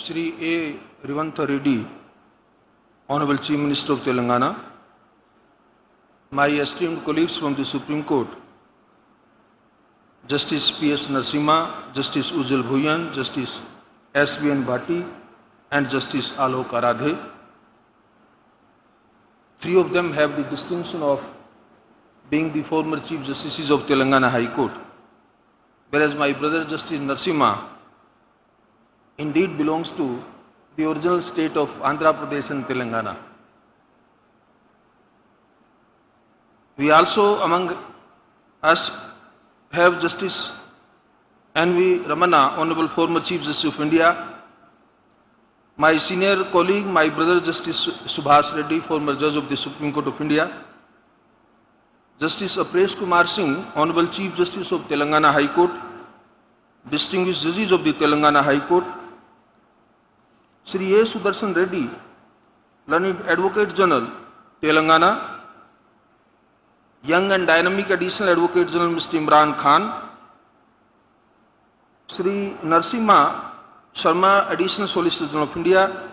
Shri A. Revantha Reddy, Honorable Chief Minister of Telangana, my esteemed colleagues from the Supreme Court, Justice P.S. Narasimha, Justice Ujjwal Bhuyan, Justice S.B.N. Bhatti, and Justice Alok Aradhe. Three of them have the distinction of being the former Chief Justices of Telangana High Court, whereas my brother Justice Narasimha indeed belongs to the original state of Andhra Pradesh and Telangana. We also among us have Justice N.V. Ramana, Honorable former Chief Justice of India, my senior colleague, my brother Justice Subhash Reddy, former Judge of the Supreme Court of India, Justice Apresh Kumar Singh, Honorable Chief Justice of Telangana High Court, distinguished judges of the Telangana High Court, Shri A. Sudarshan Reddy, Learned Advocate General, Telangana, young and dynamic Additional Advocate General Mr. Imran Khan, Shri Narasimha Sharma, Additional Solicitor General of India,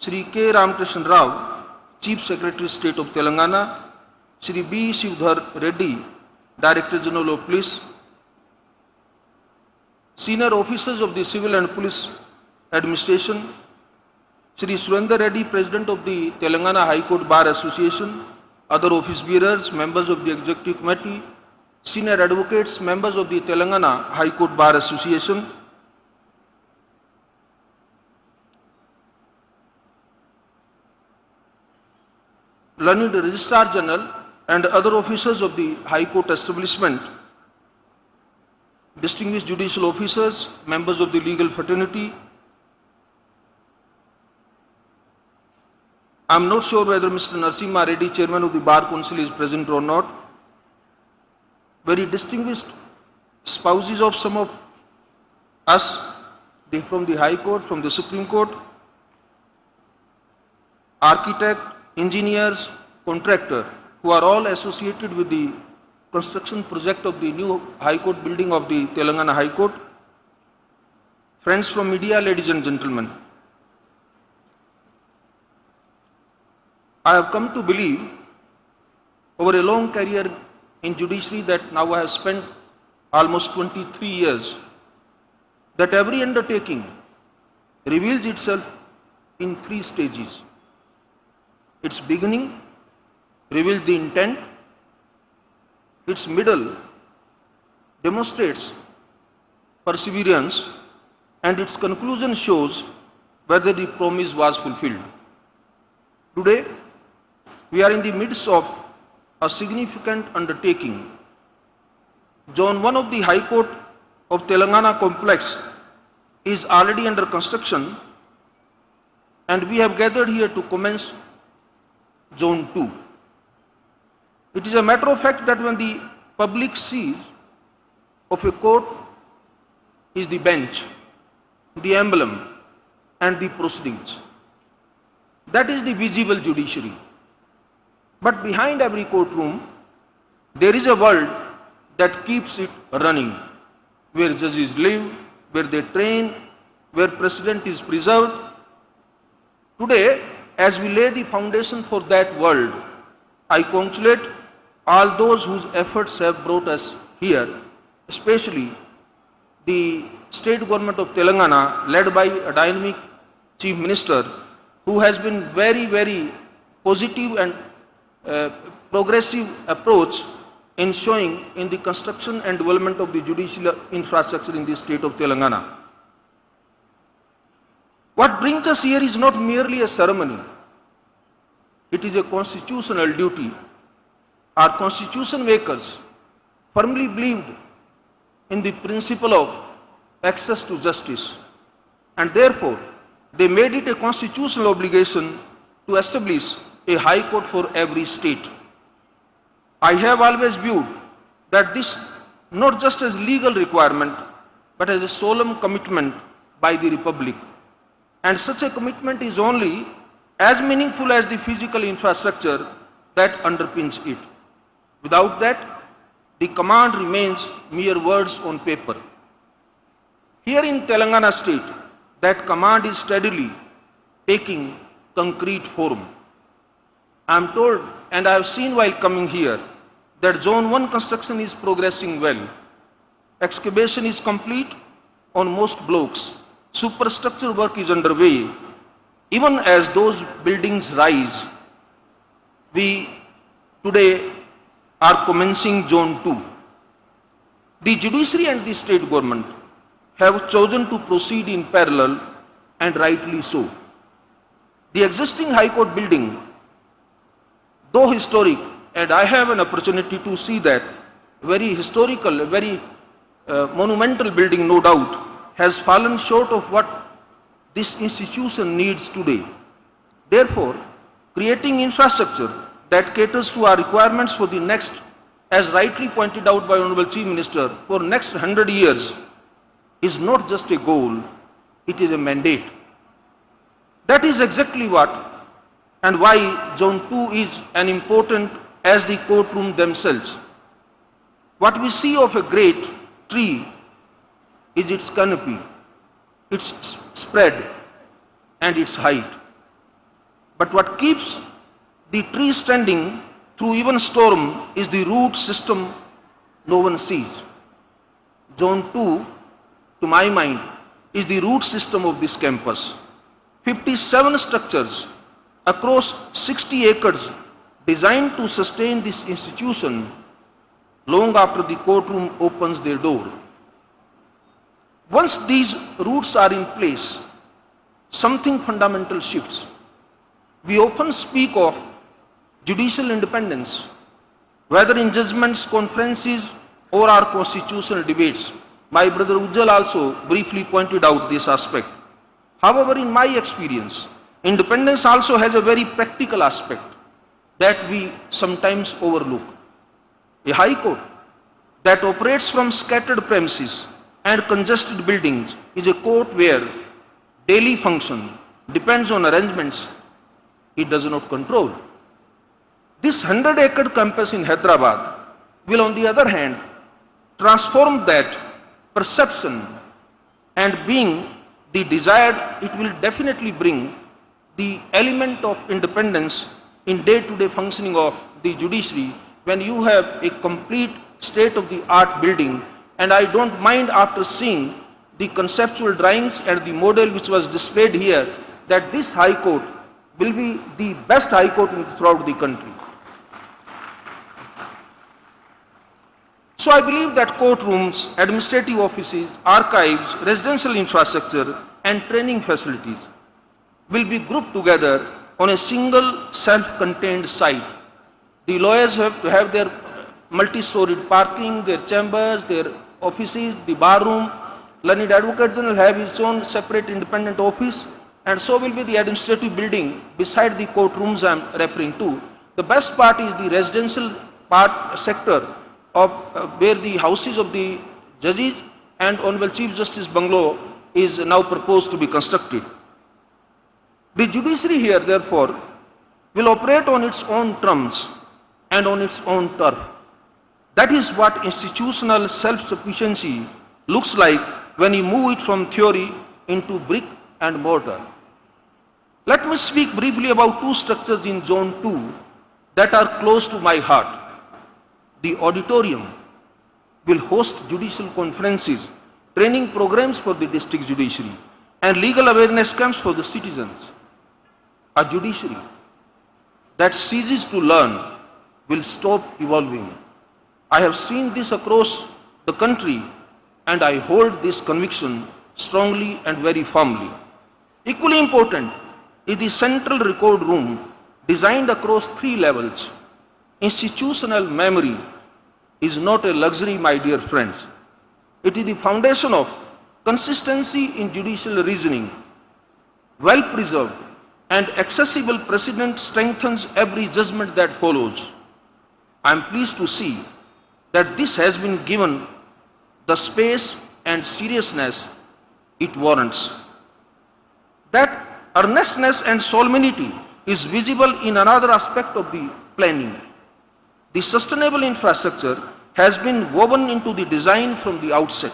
Shri K. Ramakrishnan Rao, Chief Secretary State of Telangana, Shri B. Shivdhar Reddy, Director General of Police, senior officers of the Civil and Police Administration, Shri Surendra Reddy, President of the Telangana High Court Bar Association, other office bearers, members of the Executive Committee, senior advocates, members of the Telangana High Court Bar Association, learned Registrar General and other officers of the High Court establishment, distinguished judicial officers, members of the legal fraternity. I am not sure whether Mr. Narasimha Reddy, Chairman of the Bar Council, is present or not. Very distinguished spouses of some of us from the High Court, from the Supreme Court, architect, engineers, contractor, who are all associated with the construction project of the new High Court building of the Telangana High Court. Friends from media, ladies and gentlemen, I have come to believe over a long career in judiciary that now I have spent almost 23 years, that every undertaking reveals itself in three stages. Its beginning reveals the intent, its middle demonstrates perseverance, and its conclusion shows whether the promise was fulfilled. Today, we are in the midst of a significant undertaking. Zone 1 of the High Court of Telangana complex is already under construction, and we have gathered here to commence Zone 2. It is a matter of fact that when the public sees of a court is the bench, the emblem, and the proceedings. That is the visible judiciary. But behind every courtroom, there is a world that keeps it running, where judges live, where they train, where precedent is preserved. Today, as we lay the foundation for that world, I congratulate all those whose efforts have brought us here, especially the state government of Telangana, led by a dynamic Chief Minister, who has been very positive and progressive approach in showing in the construction and development of the judicial infrastructure in the state of Telangana. What brings us here is not merely a ceremony. It is a constitutional duty. Our constitution makers firmly believed in the principle of access to justice, and therefore they made it a constitutional obligation to establish a high court for every state. I have always viewed that this not just as legal requirement, but as a solemn commitment by the Republic. And such a commitment is only as meaningful as the physical infrastructure that underpins it. Without that, the command remains mere words on paper. Here in Telangana state, that command is steadily taking concrete form. I am told, and I have seen while coming here, that Zone 1 construction is progressing well. Excavation is complete on most blocks. Superstructure work is underway. Even as those buildings rise, we today are commencing Zone 2. The judiciary and the state government have chosen to proceed in parallel, and rightly so. The existing High Court building, though historic, and I have an opportunity to see that, very historical, very monumental building, no doubt, has fallen short of what this institution needs today. Therefore, creating infrastructure that caters to our requirements for the next, as rightly pointed out by Honorable Chief Minister, for next 100 years is not just a goal, it is a mandate. That is exactly what and why Zone 2 is an important as the courtroom themselves. What we see of a great tree is its canopy, its spread, and its height. But what keeps the tree standing through even storm is the root system no one sees. Zone 2, to my mind, is the root system of this campus. 57 structures across 60 acres designed to sustain this institution long after the courtroom opens their door. Once these roots are in place, something fundamental shifts. We often speak of judicial independence, whether in judgments, conferences, or our constitutional debates. My brother Ujjal also briefly pointed out this aspect. However, in my experience, independence also has a very practical aspect that we sometimes overlook. A high court that operates from scattered premises and congested buildings is a court where daily function depends on arrangements it does not control. This 100-acre campus in Hyderabad will, on the other hand, transform that perception, and being the desired, it will definitely bring the element of independence in day-to-day functioning of the judiciary when you have a complete state-of-the-art building. And I don't mind, after seeing the conceptual drawings and the model which was displayed here, that this High Court will be the best High Court throughout the country. So I believe that courtrooms, administrative offices, archives, residential infrastructure, and training facilities will be grouped together on a single self-contained site. The lawyers have to have their multi-storied parking, their chambers, their offices, the bar room. Learned Advocate General will have its own separate independent office, and so will be the administrative building beside the courtrooms I am referring to. The best part is the residential sector of where the houses of the judges and Honorable Chief Justice Bungalow is now proposed to be constructed. The judiciary here, therefore, will operate on its own terms and on its own turf. That is what institutional self-sufficiency looks like when you move it from theory into brick and mortar. Let me speak briefly about two structures in Zone 2 that are close to my heart. The auditorium will host judicial conferences, training programs for the district judiciary, and legal awareness camps for the citizens. A judiciary that ceases to learn will stop evolving. I have seen this across the country, and I hold this conviction strongly and very firmly. Equally important is the central record room designed across 3 levels. Institutional memory is not a luxury, my dear friends. It is the foundation of consistency in judicial reasoning. Well preserved and accessible precedent strengthens every judgment that follows. I am pleased to see that this has been given the space and seriousness it warrants. That earnestness and solemnity is visible in another aspect of the planning. The sustainable infrastructure has been woven into the design from the outset.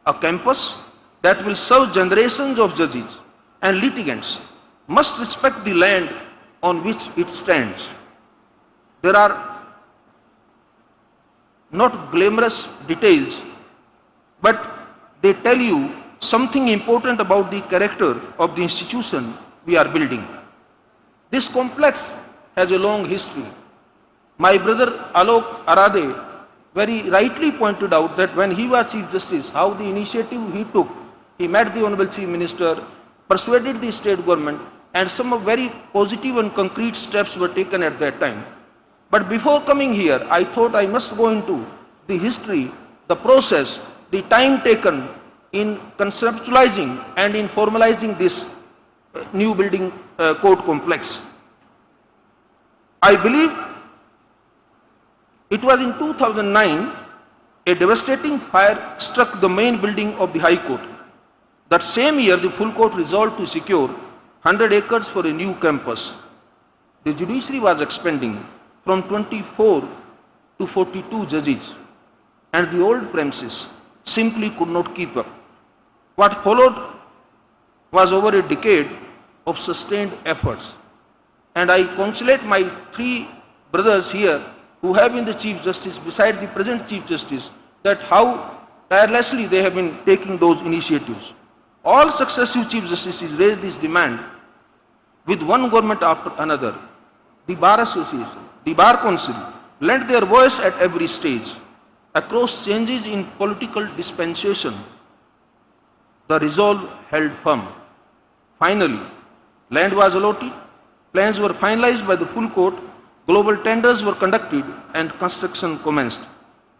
A campus that will serve generations of judges and litigants must respect the land on which it stands. There are not glamorous details, but they tell you something important about the character of the institution we are building. This complex has a long history. My brother Alok Arade very rightly pointed out that when he was Chief Justice, how the initiative he took, he met the Honorable Chief Minister, persuaded the state government, and some very positive and concrete steps were taken at that time. But before coming here, I thought I must go into the history, the process, the time taken in conceptualizing and in formalizing this new building court complex. I believe it was in 2009, a devastating fire struck the main building of the High Court. That same year, the full court resolved to secure 100 acres for a new campus. The judiciary was expanding from 24 to 42 judges, and the old premises simply could not keep up. What followed was over a decade of sustained efforts, and I congratulate my three brothers here who have been the Chief Justice beside the present Chief Justice, that how tirelessly they have been taking those initiatives. All successive Chief Justices raised this demand with one government after another. The Bar Association, the Bar Council lent their voice at every stage. Across changes in political dispensation, the resolve held firm. Finally, land was allotted, plans were finalized by the full court, global tenders were conducted, and construction commenced.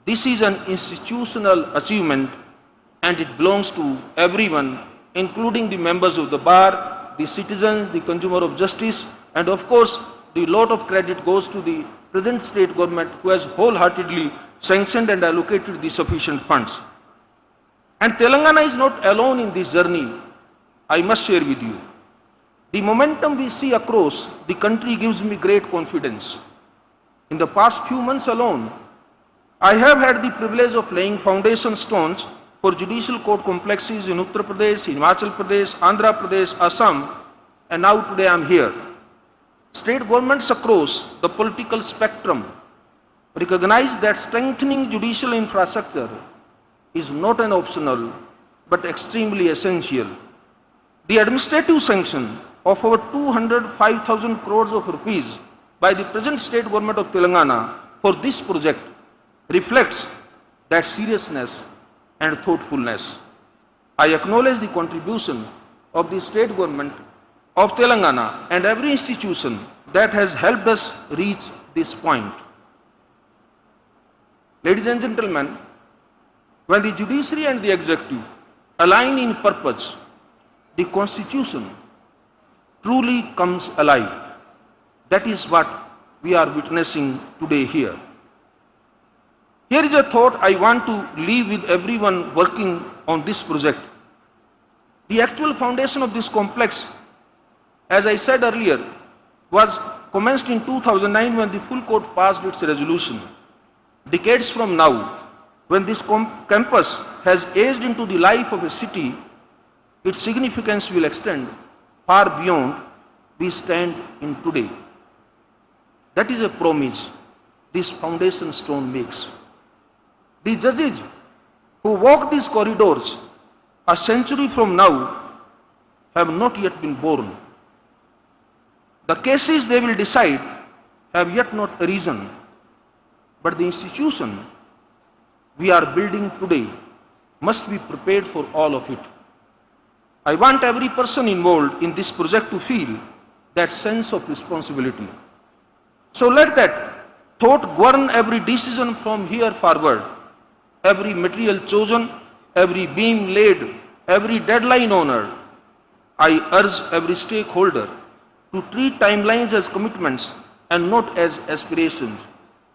This is an institutional achievement, and it belongs to everyone, including the members of the bar, the citizens, the consumer of justice, and of course, the lot of credit goes to the present state government who has wholeheartedly sanctioned and allocated the sufficient funds. And Telangana is not alone in this journey, I must share with you. The momentum we see across the country gives me great confidence. In the past few months alone, I have had the privilege of laying foundation stones for judicial court complexes in Uttar Pradesh, Himachal Pradesh, Andhra Pradesh, Assam, and now today I am here. State governments across the political spectrum recognize that strengthening judicial infrastructure is not an optional but extremely essential. The administrative sanction of over 205,000 crores of rupees by the present state government of Telangana for this project reflects that seriousness and thoughtfulness. I acknowledge the contribution of the state government of Telangana and every institution that has helped us reach this point. Ladies and gentlemen, when the judiciary and the executive align in purpose, the Constitution truly comes alive. That is what we are witnessing today here. Here is a thought I want to leave with everyone working on this project. The actual foundation of this complex, as I said earlier, was commenced in 2009 when the full court passed its resolution. Decades from now, when this campus has aged into the life of a city, its significance will extend far beyond we stand in today. That is a promise this foundation stone makes. The judges who walk these corridors a century from now have not yet been born. The cases they will decide have yet not arisen, but the institution we are building today must be prepared for all of it. I want every person involved in this project to feel that sense of responsibility. So let that thought govern every decision from here forward. Every material chosen, every beam laid, every deadline honored. I urge every stakeholder to treat timelines as commitments and not as aspirations.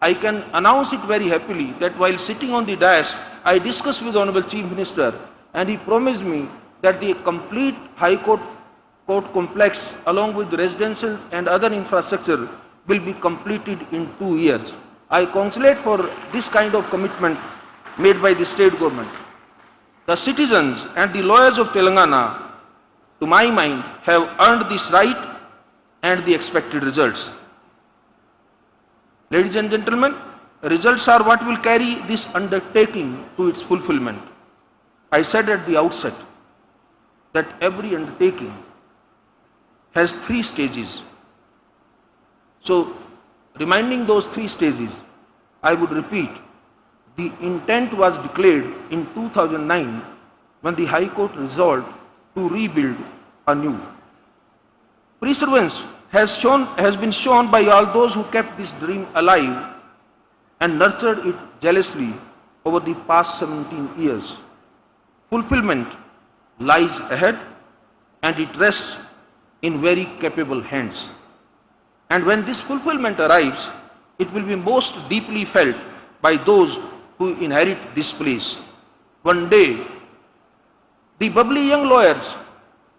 I can announce it very happily that while sitting on the dais, I discussed with the Honorable Chief Minister, and he promised me that the complete High Court complex along with residential and other infrastructure will be completed in 2 years. I congratulate for this kind of commitment made by the state government. The citizens and the lawyers of Telangana, to my mind, have earned this right and the expected results. Ladies and gentlemen, results are what will carry this undertaking to its fulfillment. I said at the outset that every undertaking has 3 stages. So, reminding those 3 stages, I would repeat, the intent was declared in 2009 when the High Court resolved to rebuild anew. Perseverance has been shown by all those who kept this dream alive and nurtured it jealously over the past 17 years. Fulfillment lies ahead and it rests in very capable hands. And when this fulfillment arrives, it will be most deeply felt by those who inherit this place. One day, the bubbly young lawyers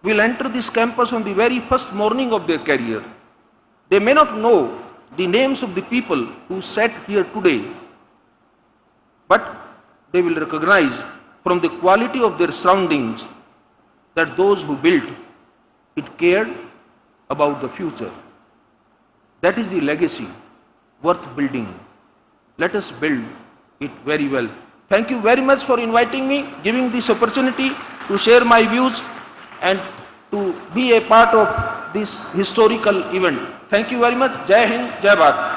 will enter this campus on the very first morning of their career. They may not know the names of the people who sat here today, but they will recognize from the quality of their surroundings that those who built it cared about the future. That is the legacy worth building. Let us build it very well. Thank you very much for inviting me, giving this opportunity to share my views and to be a part of this historical event. Thank you very much. Jai Hind, Jai Bharat.